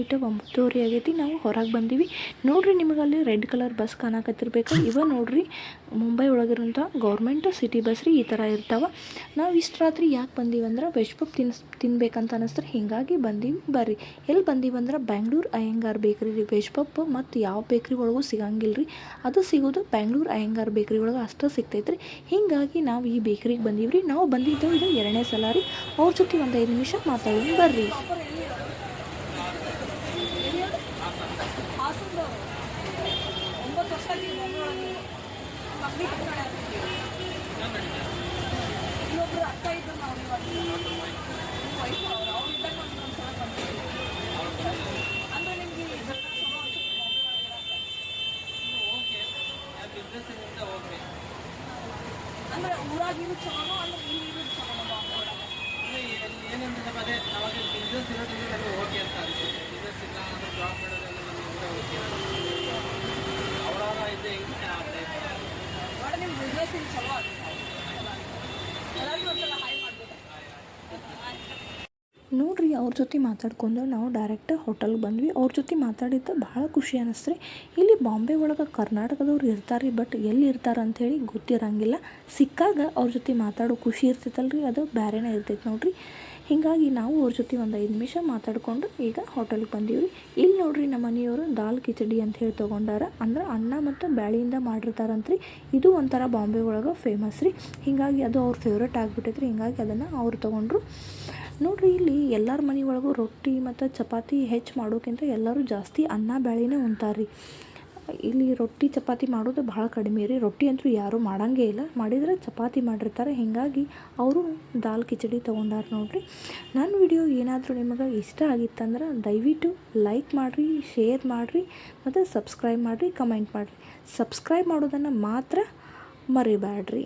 Complete 9:30 ಆಗೈತಿ. ನಾವು ಹೊರಗೆ ಬಂದೀವಿ ನೋಡ್ರಿ. ನಿಮಗೆ ಅಲ್ಲಿ ರೆಡ್ ಕಲರ್ ಬಸ್ ಕಾಣಕತ್ತಿರ್ಬೇಕು. ಇವ ನೋಡ್ರಿ ಮುಂಬೈ ಒಳಗಿರೋಂಥ ಗೌರ್ಮೆಂಟ್ ಸಿಟಿ ಬಸ್ ರೀ. ಈ ಥರ ಇರ್ತಾವೆ. ನಾವು ಇಷ್ಟು ರಾತ್ರಿ ಯಾಕೆ ಬಂದೀವಿ ಅಂದ್ರೆ ವೆಜ್ ಪಪ್ ತಿನ್ಬೇಕಂತ ಅನ್ನಿಸ್ತಾರೆ, ಹೀಗಾಗಿ ಬಂದೀವಿ. ಬರ್ರಿ ಎಲ್ಲಿ ಬಂದೀವಿ ಅಂದ್ರೆ ಬೆಂಗಳೂರು ಅಯ್ಯಂಗಾರ್ ಬೇಕ್ರಿ ರೀ. ವೆಜ್ ಪಪ್ ಮತ್ತು ಯಾವ ಬೇಕ್ರಿ ಒಳಗೂ ಸಿಗಂಗಿಲ್ಲ ರೀ. ಅದು ಸಿಗೋದು ಬೆಂಗಳೂರು ಅಯ್ಯಂಗಾರ್ ಬೇಕ್ರಿ ಒಳಗೆ ಅಷ್ಟೇ ಸಿಗ್ತೈತೆ ರೀ. ಹೀಗಾಗಿ ನಾವು ಈ ಬೇಕ್ರಿಗೆ ಬಂದೀವಿ ರೀ. ನಾವು ಬಂದಿದ್ದೇವೆ ಇದು 2ನೇ ಸಲ ರೀ. ಅವ್ರ ಜೊತೆ ಒಂದು 5 ನಿಮಿಷ ಮಾತಾಡೋಣ ಬರ್ರಿ. ಅಂದ್ರೆ ಊರಾಗಿರೋ ಚಲೋ ಅಂದ್ರೆ ಇಲ್ಲಿ ಚಲೋ ಏನಂದ್ರೆ ಅದೇ ಅವಾಗ ಬಿಸ್ನೆಸ್ ಇರೋದ್ರಿಂದ ನಮಗೆ ಓಕೆ ಅಂತ ಅನಿಸುತ್ತೆ. ಬಿಸ್ನೆಸ್ ಇಲ್ಲ ಅಂದ್ರೆ ಜಾಬ್ ಮಾಡೋದೆಲ್ಲ ನಮಗೆ ಓಕೆ ಅವರವರ ಇದೆ ಬಟ್ ನಿಮ್ಮ ಬಿಸ್ನೆಸ್ ಇಲ್ಲಿ ಚಲೋ ಆಗುತ್ತೆ. ಎಲ್ಲರಿಗೂ ಒಂದ್ಸಲ ಹಾಯ್ ಮಾಡ್ಬೋದು. ನೋಡ್ರಿ ಅವ್ರ ಜೊತೆ ಮಾತಾಡ್ಕೊಂಡು ನಾವು ಡೈರೆಕ್ಟ್ ಹೋಟೆಲ್ಗೆ ಬಂದ್ವಿ. ಅವ್ರ ಜೊತೆ ಮಾತಾಡಿದ್ದು ಭಾಳ ಖುಷಿ ಅನ್ನಿಸ್ತು ರೀ. ಇಲ್ಲಿ ಬಾಂಬೆ ಒಳಗೆ ಕರ್ನಾಟಕದವ್ರು ಇರ್ತಾರೆ ರೀ, ಬಟ್ ಎಲ್ಲಿ ಇರ್ತಾರೆ ಅಂಥೇಳಿ ಗೊತ್ತಿರಂಗಿಲ್ಲ. ಸಿಕ್ಕಾಗ ಅವ್ರ ಜೊತೆ ಮಾತಾಡೋ ಖುಷಿ ಇರ್ತೈತಲ್ಲ ರೀ, ಅದು ಬೇರೆನೇ ಇರ್ತೈತೆ ನೋಡ್ರಿ. ಹೀಗಾಗಿ ನಾವು ಅವ್ರ ಜೊತೆ ಒಂದು 5 ನಿಮಿಷ ಮಾತಾಡಿಕೊಂಡು ಈಗ ಹೋಟೆಲ್ಗೆ ಬಂದೀವಿ ರೀ. ಇಲ್ಲಿ ನೋಡ್ರಿ ನಮ್ಮ ಮನೆಯವರು ದಾಲ್ ಕಿಚಡಿ ಅಂತ ಹೇಳಿ ತೊಗೊಂಡಾರ. ಅಂದ್ರೆ ಅನ್ನ ಮತ್ತು ಬ್ಯಾಳಿಯಿಂದ ಮಾಡಿರ್ತಾರಂತ್ರಿ. ಇದು ಒಂಥರ ಬಾಂಬೆ ಒಳಗೆ ಫೇಮಸ್ ರೀ. ಹೀಗಾಗಿ ಅದು ಅವ್ರ ಫೇವ್ರೇಟ್ ಆಗಿಬಿಟ್ಟೈತೆ ರೀ. ಹೀಗಾಗಿ ಅದನ್ನು ಅವ್ರು ತೊಗೊಂಡ್ರು. ನೋಡ್ರಿ ಇಲ್ಲಿ ಎಲ್ಲರ ಮನೆ ಒಳಗೂ ರೊಟ್ಟಿ ಮತ್ತು ಚಪಾತಿ ಹೆಚ್ಚು ಮಾಡೋಕ್ಕಿಂತ ಎಲ್ಲರೂ ಜಾಸ್ತಿ ಅನ್ನ ಬ್ಯಾಳಿನೇ ಉಣ್ತಾರೆ ರೀ. ಇಲ್ಲಿ ರೊಟ್ಟಿ ಚಪಾತಿ ಮಾಡೋದು ಭಾಳ ಕಡಿಮೆ ರೀ. ರೊಟ್ಟಿ ಅಂತೂ ಯಾರೂ ಮಾಡೋಂಗೇ ಇಲ್ಲ, ಮಾಡಿದರೆ ಚಪಾತಿ ಮಾಡಿರ್ತಾರೆ. ಹೀಗಾಗಿ ಅವರು ದಾಲ್ ಕಿಚಡಿ ತೊಗೊಂಡಾರ ನೋಡ್ರಿ. ನನ್ನ ವಿಡಿಯೋ ಏನಾದರೂ ನಿಮಗೆ ಇಷ್ಟ ಆಗಿತ್ತಂದ್ರೆ ದಯವಿಟ್ಟು ಲೈಕ್ ಮಾಡಿರಿ, ಶೇರ್ ಮಾಡಿರಿ ಮತ್ತು ಸಬ್ಸ್ಕ್ರೈಬ್ ಮಾಡಿರಿ, ಕಮೆಂಟ್ ಮಾಡಿರಿ. ಸಬ್ಸ್ಕ್ರೈಬ್ ಮಾಡೋದನ್ನು ಮಾತ್ರ ಮರಿಬೇಡ್ರಿ.